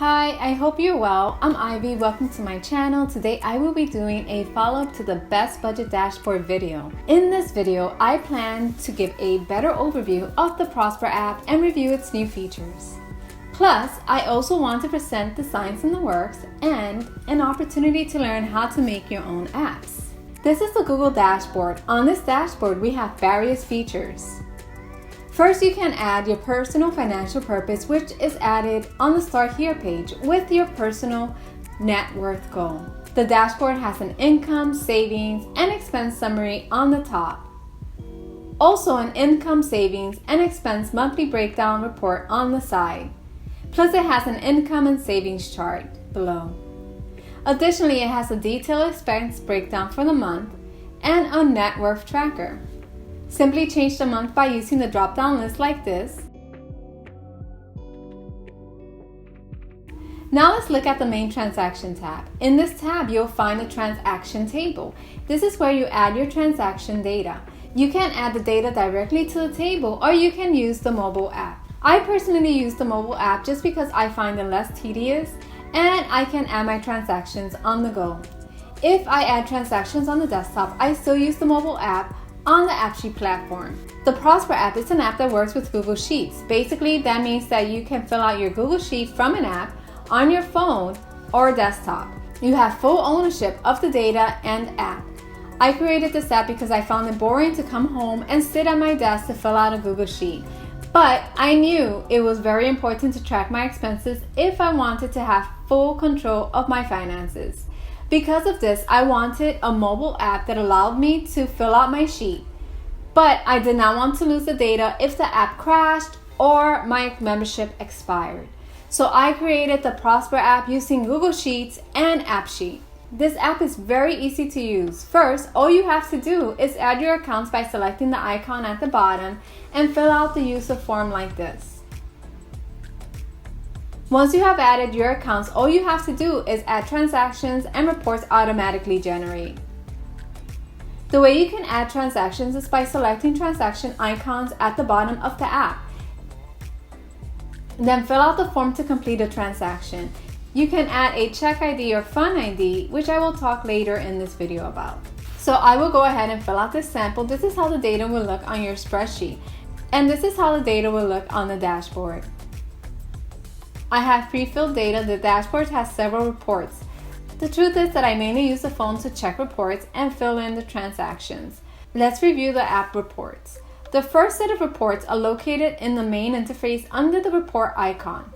Hi, I hope you're well. I'm Ivy. Welcome to my channel. Today I will be doing a follow-up to the best budget dashboard video. In this video, I plan to give a better overview of the Prosper app and review its new features. Plus, I also want to present the science in the works and an opportunity to learn how to make your own apps. This is the Google dashboard. On this dashboard, we have various features. First, you can add your personal financial purpose, which is added on the Start Here page with your personal net worth goal. The dashboard has an income, savings, and expense summary on the top. Also, an income, savings, and expense monthly breakdown report on the side. Plus, it has an income and savings chart below. Additionally, it has a detailed expense breakdown for the month and a net worth tracker. Simply change the month by using the drop-down list like this. Now let's look at the main transaction tab. In this tab, you'll find the transaction table. This is where you add your transaction data. You can add the data directly to the table, or you can use the mobile app. I personally use the mobile app just because I find it less tedious and I can add my transactions on the go. If I add transactions on the desktop, I still use the mobile app on the AppSheet platform. The Prosper app is an app that works with Google Sheets. Basically, that means that you can fill out your Google Sheet from an app on your phone or desktop. You have full ownership of the data and app. I created this app because I found it boring to come home and sit at my desk to fill out a Google Sheet. But I knew it was very important to track my expenses if I wanted to have full control of my finances. Because of this, I wanted a mobile app that allowed me to fill out my sheet. But I did not want to lose the data if the app crashed or my membership expired. So I created the Prosper app using Google Sheets and AppSheet. This app is very easy to use. First, all you have to do is add your accounts by selecting the icon at the bottom and fill out the user form like this. Once you have added your accounts, all you have to do is add transactions and reports automatically generate. The way you can add transactions is by selecting transaction icons at the bottom of the app. Then fill out the form to complete a transaction. You can add a check ID or fund ID, which I will talk later in this video about. So I will go ahead and fill out this sample. This is how the data will look on your spreadsheet. And this is how the data will look on the dashboard. I have pre-filled data. The dashboard has several reports. The truth is that I mainly use the phone to check reports and fill in the transactions. Let's review the app reports. The first set of reports are located in the main interface under the report icon.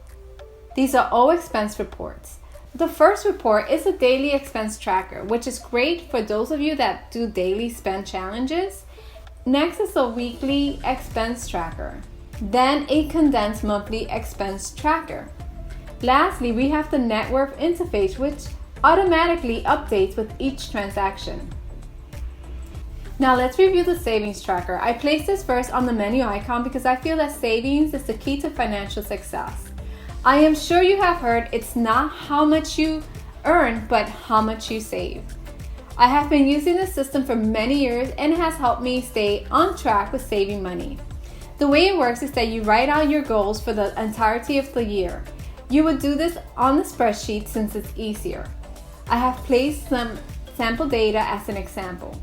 These are all expense reports. The first report is a daily expense tracker, which is great for those of you that do daily spend challenges. Next is a weekly expense tracker, then a condensed monthly expense tracker. Lastly, we have the net worth interface, which automatically updates with each transaction. Now let's review the savings tracker. I placed this first on the menu icon because I feel that savings is the key to financial success. I am sure you have heard it's not how much you earn, but how much you save. I have been using this system for many years and it has helped me stay on track with saving money. The way it works is that you write out your goals for the entirety of the year. You would do this on the spreadsheet since it's easier. I have placed some sample data as an example.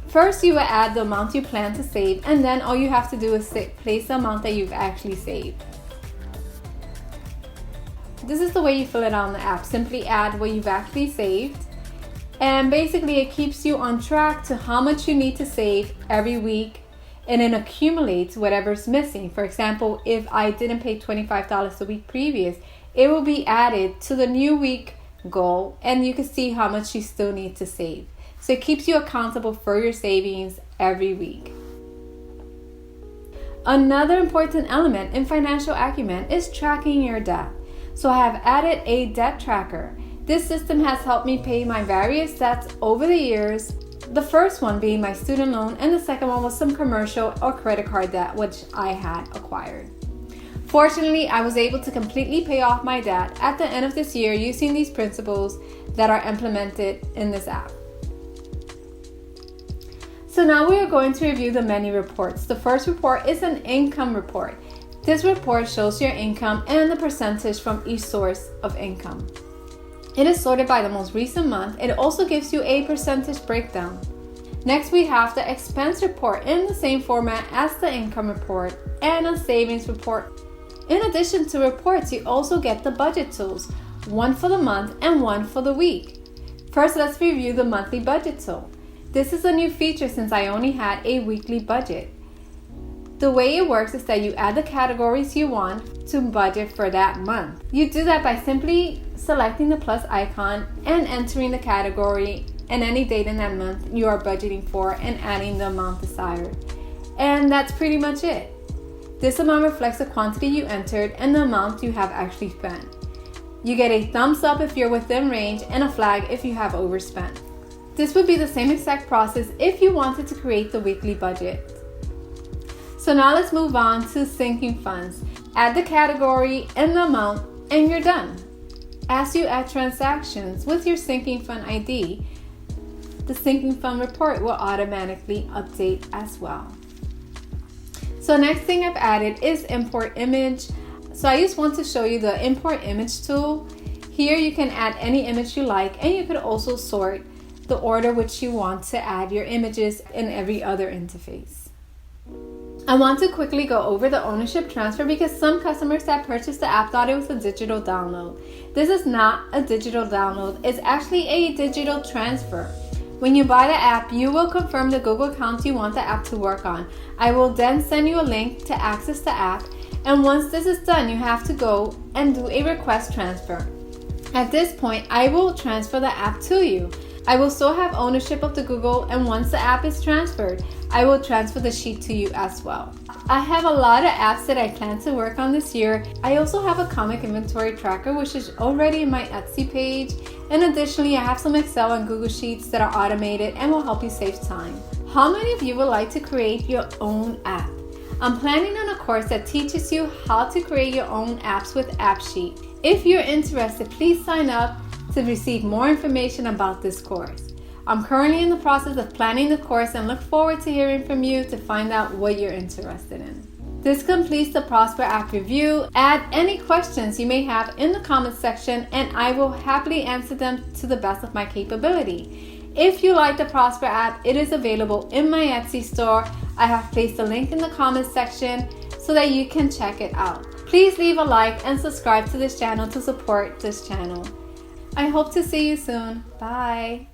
First, you will add the amount you plan to save, and then all you have to do is place the amount that you've actually saved. This is the way you fill it out on the app. Simply add what you've actually saved, and basically it keeps you on track to how much you need to save every week, and it accumulates whatever's missing. For example, if I didn't pay $25 a week previous, it will be added to the new week goal, and you can see how much you still need to save. So it keeps you accountable for your savings every week. Another important element in financial acumen is tracking your debt. So I have added a debt tracker. This system has helped me pay my various debts over the years. The first one being my student loan, and the second one was some commercial or credit card debt which I had acquired. Fortunately, I was able to completely pay off my debt at the end of this year using these principles that are implemented in this app. So now we are going to review the many reports. The first report is an income report. This report shows your income and the percentage from each source of income. It is sorted by the most recent month. It also gives you a percentage breakdown. Next, we have the expense report in the same format as the income report and a savings report. In addition to reports, you also get the budget tools, one for the month and one for the week. First, let's review the monthly budget tool. This is a new feature since I only had a weekly budget. The way it works is that you add the categories you want to budget for that month. You do that by simply selecting the plus icon and entering the category and any date in that month you are budgeting for and adding the amount desired. And that's pretty much it. This amount reflects the quantity you entered and the amount you have actually spent. You get a thumbs up if you're within range and a flag if you have overspent. This would be the same exact process if you wanted to create the weekly budget. So now let's move on to sinking funds. Add the category and the amount and you're done. As you add transactions with your sinking fund ID, the sinking fund report will automatically update as well. So next thing I've added is import image. So I just want to show you the import image tool. Here you can add any image you like and you could also sort the order which you want to add your images in every other interface. I want to quickly go over the ownership transfer because some customers that purchased the app thought it was a digital download. This is not a digital download, it's actually a digital transfer. When you buy the app, you will confirm the Google account you want the app to work on. I will then send you a link to access the app, and once this is done, you have to go and do a request transfer. At this point, I will transfer the app to you. I will still have ownership of the Google, and once the app is transferred, I will transfer the sheet to you as well. I have a lot of apps that I plan to work on this year. I also have a comic inventory tracker which is already in my Etsy page, and additionally I have some Excel and Google Sheets that are automated and will help you save time. How many of you would like to create your own app? I'm planning on a course that teaches you how to create your own apps with AppSheet. If you're interested, please sign up to receive more information about this course. I'm currently in the process of planning the course and look forward to hearing from you to find out what you're interested in. This completes the Prosper app review. Add any questions you may have in the comments section and I will happily answer them to the best of my capability. If you like the Prosper app, it is available in my Etsy store. I have placed a link in the comments section so that you can check it out. Please leave a like and subscribe to this channel to support this channel. I hope to see you soon. Bye.